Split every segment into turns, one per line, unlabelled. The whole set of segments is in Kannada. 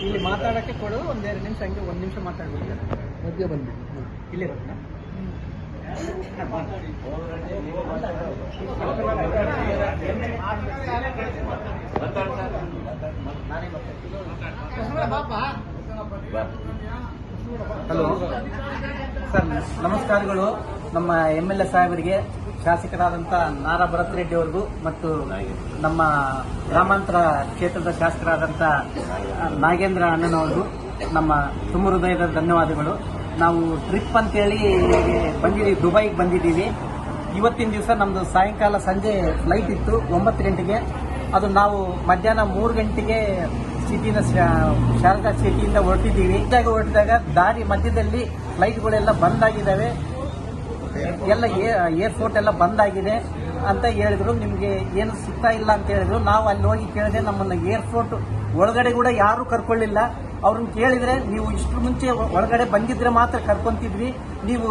ಇಲ್ಲಿ ಮಾತಾಡಕ್ಕೆ ಕೊಡು, ಒಂದೆರಡು ನಿಮಿಷ ಹಂಗೆ ಒಂದು ನಿಮಿಷ ಮಾತಾಡ್ಬಿಡ್ತಾರೆ. ಮಧ್ಯ ಬಂದ್ಬಿಟ್ಟು ಇಲ್ಲೇ ಬರ್ತಾ ಹಲೋ ಸರ್, ನಮಸ್ಕಾರಗಳು. ನಮ್ಮ MLA ಸಾಹೇಬರಿಗೆ, ಶಾಸಕರಾದಂಥ ನಾರಾ ಭರತ್ ರೆಡ್ಡಿ ಅವರಿಗೂ ಮತ್ತು ನಮ್ಮ ಗ್ರಾಮಾಂತರ ಕ್ಷೇತ್ರದ ಶಾಸಕರಾದಂಥ ನಾಗೇಂದ್ರ ಅಣ್ಣನವ್ರಿಗೂ ನಮ್ಮ ತುಂಬ ಹೃದಯದ ಧನ್ಯವಾದಗಳು. ನಾವು ಟ್ರಿಪ್ ಅಂತೇಳಿ ಬಂದಿದ್ದೀವಿ, ದುಬೈಗೆ ಬಂದಿದ್ದೀವಿ. ಇವತ್ತಿನ ದಿವಸ ನಮ್ಮದು ಸಾಯಂಕಾಲ ಸಂಜೆ ಫ್ಲೈಟ್ ಇತ್ತು 9 ಗಂಟೆಗೆ. ಅದು ನಾವು ಮಧ್ಯಾಹ್ನ 3 ಗಂಟೆಗೆ ಸಿಟಿನ ಶಾರದಾ ಸಿಟಿಯಿಂದ ಹೊರಟಿದಾಗ ದಾರಿ ಮಧ್ಯದಲ್ಲಿ ಫ್ಲೈಟ್ಗಳೆಲ್ಲ ಬಂದ್ ಆಗಿದ್ದಾವೆ, ಎಲ್ಲ ಏರ್ಪೋರ್ಟ್ ಎಲ್ಲ ಬಂದ್ ಆಗಿದೆ ಅಂತ ಹೇಳಿದ್ರು. ನಿಮಗೆ ಏನು ಸಿಗ್ತಾ ಇಲ್ಲ ಅಂತ ಹೇಳಿದ್ರು. ನಾವು ಅಲ್ಲಿ ಹೋಗಿ ಕೇಳಿದೆ, ನಮ್ಮನ್ನ ಏರ್ಪೋರ್ಟ್ ಒಳಗಡೆ ಕೂಡ ಯಾರು ಕರ್ಕೊಳ್ಳಿಲ್ಲ. ಅವ್ರನ್ನ ಕೇಳಿದ್ರೆ, ನೀವು ಇಷ್ಟು ಮುಂಚೆ ಒಳಗಡೆ ಬಂದಿದ್ರೆ ಮಾತ್ರ ಕರ್ಕೊಂತಿದ್ವಿ, ನೀವು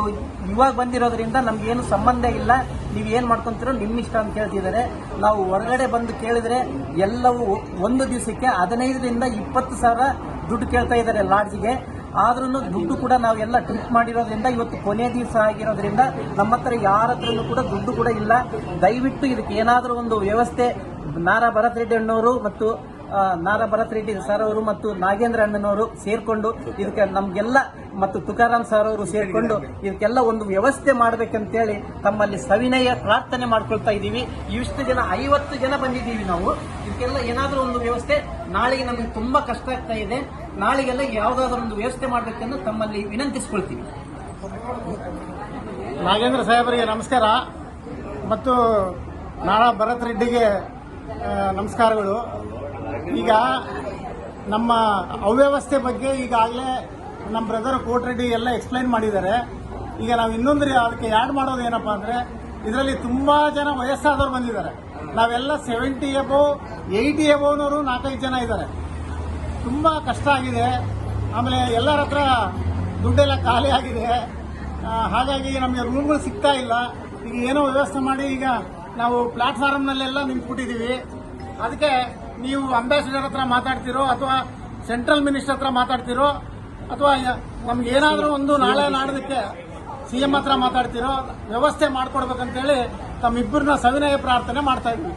ಇವಾಗ ಬಂದಿರೋದ್ರಿಂದ ನಮ್ಗೇನು ಸಂಬಂಧ ಇಲ್ಲ, ನೀವು ಏನ್ ಮಾಡ್ಕೊಂತೀರೋ ನಿಮ್ಮ ಇಷ್ಟ ಅಂತ ಹೇಳ್ತಿದ್ದಾರೆ. ನಾವು ಹೊರಗಡೆ ಬಂದು ಕೇಳಿದ್ರೆ ಎಲ್ಲವೂ ಒಂದು ದಿವಸಕ್ಕೆ 15ರಿಂದ 20 ಸಾವಿರ ದುಡ್ಡು ಕೇಳ್ತಾ ಇದ್ದಾರೆ ಲಾಡ್ಜ್ಗೆ. ಆದ್ರೂ ದುಡ್ಡು ಕೂಡ ನಾವೆಲ್ಲ ಟ್ರಿಪ್ ಮಾಡಿರೋದ್ರಿಂದ ಇವತ್ತು ಕೊನೆ ದಿವಸ ಆಗಿರೋದ್ರಿಂದ ನಮ್ಮ ಹತ್ರ ಯಾರ ಹತ್ರನೂ ಕೂಡ ದುಡ್ಡು ಕೂಡ ಇಲ್ಲ. ದಯವಿಟ್ಟು ಇದಕ್ಕೆ ಏನಾದರೂ ಒಂದು ವ್ಯವಸ್ಥೆ ನಾರಾ ಭರತ್ ರೆಡ್ಡಿ ಅಣ್ಣವರು ಮತ್ತು ನಾರಾ ಭರತ್ ರೆಡ್ಡಿ ಸರ್ ಅವರು ಮತ್ತು ನಾಗೇಂದ್ರ ಅಣ್ಣನವರು ಸೇರ್ಕೊಂಡು ಇದಕ್ಕೆ ನಮ್ಗೆಲ್ಲ ಮತ್ತು ತುಕಾರಾಮ್ ಸರ್ ಅವರು ಸೇರ್ಕೊಂಡು ಇದಕ್ಕೆಲ್ಲ ಒಂದು ವ್ಯವಸ್ಥೆ ಮಾಡಬೇಕಂತೇಳಿ ತಮ್ಮಲ್ಲಿ ಸವಿನಯ ಪ್ರಾರ್ಥನೆ ಮಾಡ್ಕೊಳ್ತಾ ಇದ್ದೀವಿ. ಇಷ್ಟು ಜನ 50 ಜನ ಬಂದಿದ್ದೀವಿ ನಾವು. ಇದಕ್ಕೆಲ್ಲ ಏನಾದರೂ ಒಂದು ವ್ಯವಸ್ಥೆ, ನಾಳೆಗೆ ನಮಗೆ ತುಂಬಾ ಕಷ್ಟ ಆಗ್ತಾ ಇದೆ, ನಾಳೆಗೆಲ್ಲ ಯಾವುದಾದ್ರೂ ಒಂದು ವ್ಯವಸ್ಥೆ ಮಾಡಬೇಕೆಂದು ತಮ್ಮಲ್ಲಿ ವಿನಂತಿಸಿಕೊಳ್ತೀವಿ.
ನಾಗೇಂದ್ರ ಸಾಹೇಬರಿಗೆ ನಮಸ್ಕಾರ ಮತ್ತು ನಾರಾ ಭರತ್ ರೆಡ್ಡಿಗೆ ನಮಸ್ಕಾರಗಳು. ಈಗ ನಮ್ಮ ಅವ್ಯವಸ್ಥೆ ಬಗ್ಗೆ ಈಗಾಗಲೇ ನಮ್ಮ ಬ್ರದರ್ ಕೋಟ್ರೆಡ್ಡಿ ಎಲ್ಲ ಎಕ್ಸ್ಪ್ಲೈನ್ ಮಾಡಿದ್ದಾರೆ. ಈಗ ನಾವು ಇನ್ನೊಂದು ಅದಕ್ಕೆ ಆ್ಯಡ್ ಮಾಡೋದು ಏನಪ್ಪಾ ಅಂದ್ರೆ, ಇದರಲ್ಲಿ ತುಂಬಾ ಜನ ವಯಸ್ಸಾದವರು ಬಂದಿದ್ದಾರೆ. ನಾವೆಲ್ಲ 70 ಎಬೋ 80 ಎಬೋನವರು 4-5 ಜನ ಇದ್ದಾರೆ. ತುಂಬಾ ಕಷ್ಟ ಆಗಿದೆ. ಆಮೇಲೆ ಎಲ್ಲರ ಹತ್ರ ದುಡ್ಡೆಲ್ಲ ಖಾಲಿ ಆಗಿದೆ. ಹಾಗಾಗಿ ನಮಗೆ ರೂಮ್ಗಳು ಸಿಗ್ತಾ ಇಲ್ಲ. ಈಗ ಏನೋ ವ್ಯವಸ್ಥೆ ಮಾಡಿ ಈಗ ನಾವು ಪ್ಲಾಟ್ಫಾರ್ಮ್ನಲ್ಲೆಲ್ಲ ನಿಂತ್ಬಿಟ್ಟಿದ್ದೀವಿ. ಅದಕ್ಕೆ ನೀವು ಅಂಬಾಸಿಡರ್ ಹತ್ರ ಮಾತಾಡ್ತಿರೋ ಅಥವಾ ಸೆಂಟ್ರಲ್ ಮಿನಿಸ್ಟರ್ ಹತ್ರ ಮಾತಾಡ್ತಿರೋ ಅಥವಾ ನಮ್ಗೆ ಏನಾದರೂ ಒಂದು ನಾಳೆ ನಾಡೋದಕ್ಕೆ CM ಹತ್ರ ಮಾತಾಡ್ತಿರೋ ವ್ಯವಸ್ಥೆ ಮಾಡ್ಕೊಡ್ಬೇಕಂತೇಳಿ ತಮ್ಮಿಬ್ಬರನ್ನ ಸವಿನಯ ಪ್ರಾರ್ಥನೆ ಮಾಡ್ತಾ ಇದ್ವಿ.